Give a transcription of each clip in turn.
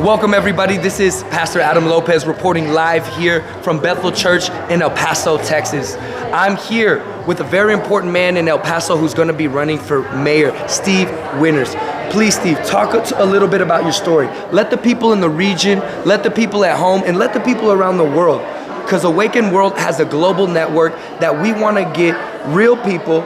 Welcome everybody, this is Pastor Adam Lopez reporting live here from Bethel Church in El Paso, Texas. I'm here with a very important man in El Paso who's going to be running for mayor, Steve Winters. Please, Steve, talk a little bit about your story. Let the people in the region, let the people at home, and let the people around the world, because Awaken World has a global network that we want to get real people,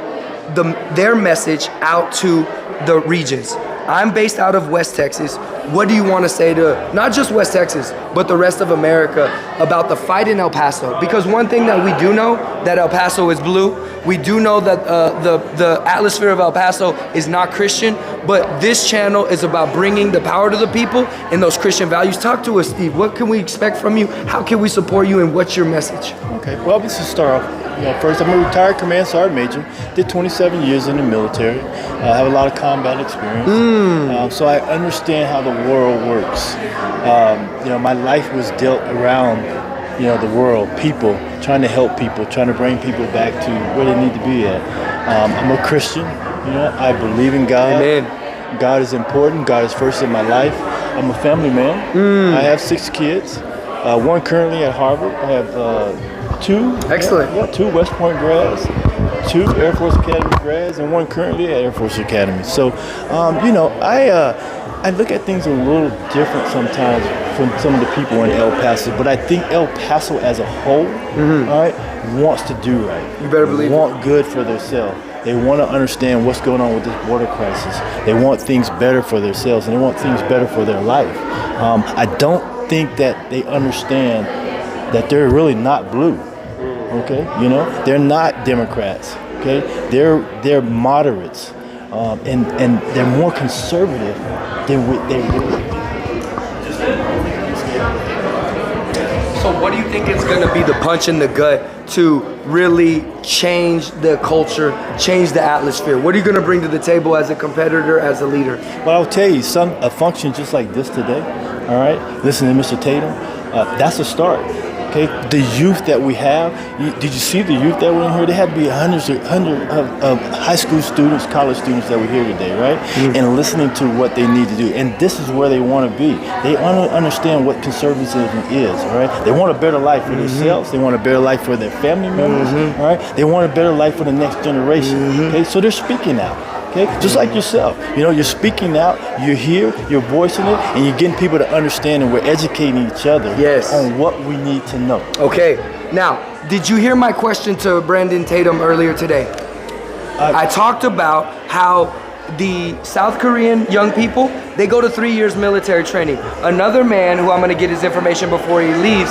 their message out to the regions. I'm based out of West Texas. What do you want to say to not just West Texas, but the rest of America about the fight in El Paso? Because one thing that we do know, that El Paso is blue. We do know that the atmosphere of El Paso is not Christian, but this channel is about bringing the power to the people and those Christian values. Talk to us, Steve. What can we expect from you? How can we support you, and what's your message? Okay, well, let's just start off. First, I'm a retired command sergeant major. Did 27 years in the military. I have a lot of combat experience. So I understand how the world works. My life was dealt around, the world, people, trying to help people, trying to bring people back to where they need to be at. I'm a Christian. I believe in God. Amen. God is important. God is first in my life. I'm a family man. I have 6 kids. One currently at Harvard. I have 2. Excellent. 2 West Point grads, 2 Air Force Academy grads, and 1 currently at Air Force Academy. So, I look at things a little different sometimes from some of the people in El Paso, but I think El Paso as a whole, all right, wants to do right. You better believe it. They want good for themselves. They want to understand what's going on with this border crisis. They want things better for themselves, and they want things better for their life. I don't think that they understand that they're really not blue, okay? They're not Democrats, okay? They're moderates, and they're more conservative than they really. So what do you think is going to be the punch in the gut to really change the culture, change the atmosphere? What are you going to bring to the table as a competitor, as a leader? Well, I'll tell you, a function just like this today, all right? Listen to Mr. Tatum, that's a start. Okay, the youth that we have, did you see the youth that were in here? They had to be hundreds of high school students, college students that were here today, right? And listening to what they need to do. And this is where they want to be. They understand what conservatism is, all right? They want a better life for themselves. They want a better life for their family members, all right? They want a better life for the next generation, okay? So they're speaking out. Okay? Just like yourself, you're speaking out, you're here, you're voicing it, and you're getting people to understand, and we're educating each other on what we need to know. Okay, now, did you hear my question to Brandon Tatum earlier today? I talked about how the South Korean young people, they go to 3 years military training. Another man, who I'm going to get his information before he leaves,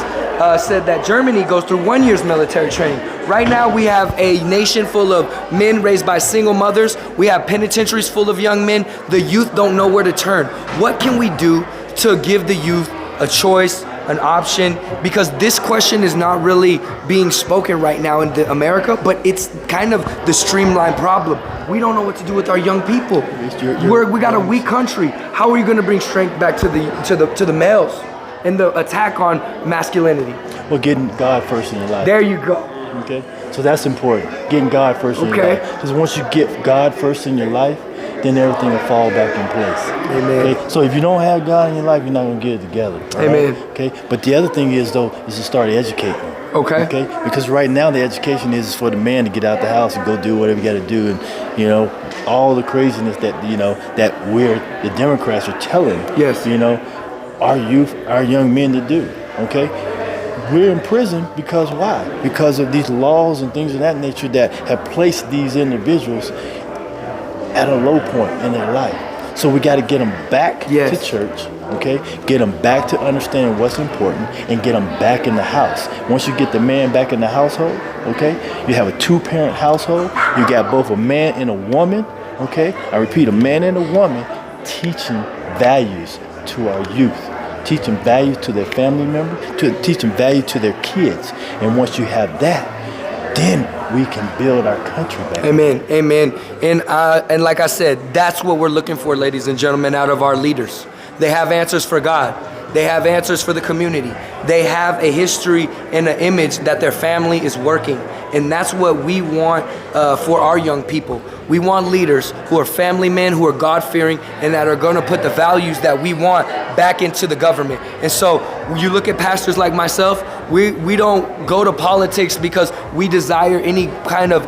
said that Germany goes through 1 year's military training. Right now we have a nation full of men raised by single mothers. We have penitentiaries full of young men. The youth don't know where to turn. What can we do to give the youth a choice, an option? Because this question is not really being spoken right now in America, but it's kind of the streamlined problem. We don't know what to do with our young people. We got a weak country. How are you going to bring strength back to the males and the attack on masculinity? Well, getting God first in your life. There you go. Okay, so that's important. Getting God first in your life. Because once you get God first in your life, then everything will fall back in place. Amen. Okay? So if you don't have God in your life, you're not going to get it together. Amen. Right? Okay. But the other thing is to start educating. Okay. Okay. Because right now the education is for the man to get out the house and go do whatever you got to do, and all the craziness that that the Democrats are telling. Yes. Our youth, our young men to do. Okay. We're in prison because why? Because of these laws and things of that nature that have placed these individuals at a low point in their life. So we got to get them back to church, okay? Get them back to understanding what's important, and get them back in the house. Once you get the man back in the household, okay? You have a 2-parent household. You got both a man and a woman, okay? I repeat, a man and a woman teaching values to our youth. Teaching value to their family members, teaching value to their kids. And once you have that, then we can build our country back. Amen, amen. And like I said, that's what we're looking for, ladies and gentlemen, out of our leaders. They have answers for God. They have answers for the community. They have a history and an image that their family is working. And that's what we want for our young people. We want leaders who are family men, who are God-fearing, and that are going to put the values that we want back into the government. And so you look at pastors like myself, we don't go to politics because we desire any kind of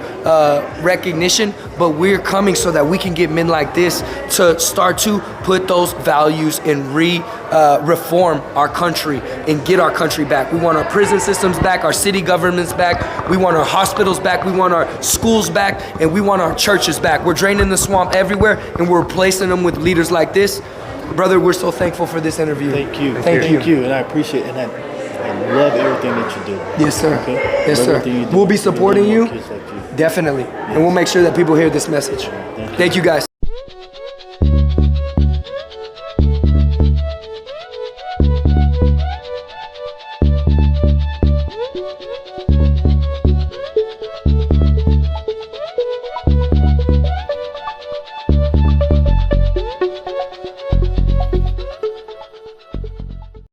recognition, but we're coming so that we can get men like this to start to put those values and reform our country and get our country back. We want our prison systems back, our city governments back, we want our hospitals back, we want our schools back, and we want our churches back. We're draining the swamp everywhere, and we're replacing them with leaders like this. Brother, we're so thankful for this interview. Thank you. Thank you. And I appreciate it. And I love everything that you do. Yes, sir. Okay? Yes, sir. Everything you do. We'll be supporting you. Kids like you. Definitely. And we'll make sure that people hear this message. Thank you guys.